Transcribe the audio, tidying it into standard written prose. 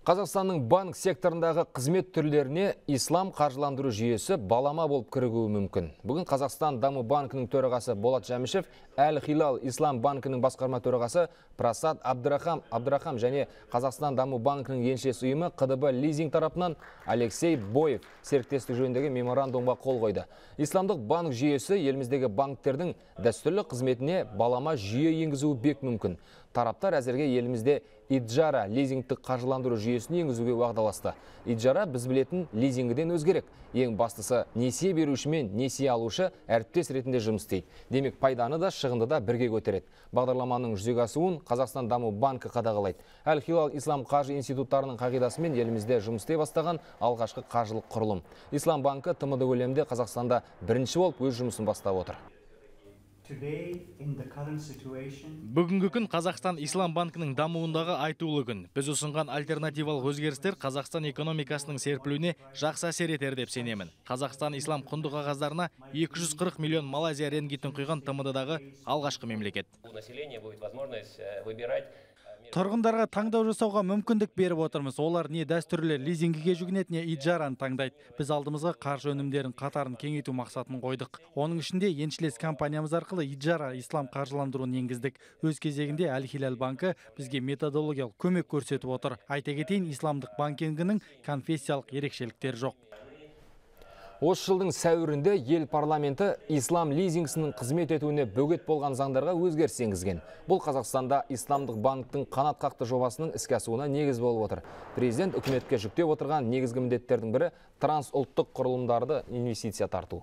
Қазақстанның банк секторындағы қызмет түрлеріне ислам қаржыландыру жүйесі балама болып кірігуі мүмкін. Бүгін Қазақстан Даму банкінің төрағасы Болат Жәмішев, Әл-Хилал Ислам банкінің басқарма төрағасы Прасад Абдрахам және Қазақстан Даму банкінің еншілес ұйымы КДБ лизинг тарапынан Алексей Боев серіктестік жөніндегі меморандумға қол қойды. Исламдық банк жүйесі еліміздегі банктердің дәстүрлі қызметіне балама жүйе енгізуі бек мүмкін. Тараптар әзірге елімізде Иджара лизингтік қаржыландыру жүйесін енгізуге уағдаласты. Иджара біз білетін лизингіден өзгерек. Ең бастысы несие беруші мен несие алушы әріптес ретінде жұмыс істейді. Демек пайданы да шығынды да бірге көтереді. Бағдарламаның жүзеге асуын Қазақстан Даму банкі қадағалайды. Әл-Хилал Ислам қаржы институттарының қағидасымен елімізде жұмыс істей бастаған алғашқы қаржылық құрылым. Ислам банкі ТМД көлемінде Қазақстанда бірінші болып өз жұмысын бастап отыр. Бүгінгі күн Қазақстан Ислам банкінің дамуындағы айтулы күн. Біз ұсынған альтернативалық өзгерістер Қазақстан экономикасының серпілуіне жақсы әсер етер деп сенемін. Қазақстан Ислам құнды қағаздарына 240 миллион Малайзия рингитін құйған ТМД-дағы алғашқы мемлекет. Тұрғындарға таңдау жасауға мүмкіндік беріп отырмыз. Олар не дәстүрлі лизингіге жүгінеді, не иджараны таңдайды. Біз алдымызға қаржы өнімдерін қатарын кеңейту мақсатын қойдық. Оның ішінде еншілес компаниямыз арқылы иджара ислам қаржыландыруын енгіздік. Өз кезегінде Әл-Хилал банкі бізге методологиялық көмек көрсетіп отыр. Айта кетейін, исламдық банкингінің конфессиялық ерекшеліктері жоқ. Осы жылдың сәуірінде ел парламенті ислам лизингісінің қызмет етуіне бөгет болған заңдарға өзгеріс енгізген. Бұл Қазақстанда исламдық банктың қанат қақты жобасының іске асуына негіз болып отыр. Президент үкіметке жүктеп отырған негізгі міндеттердің бірі трансұлттық құрылымдарды инвестиция тарту.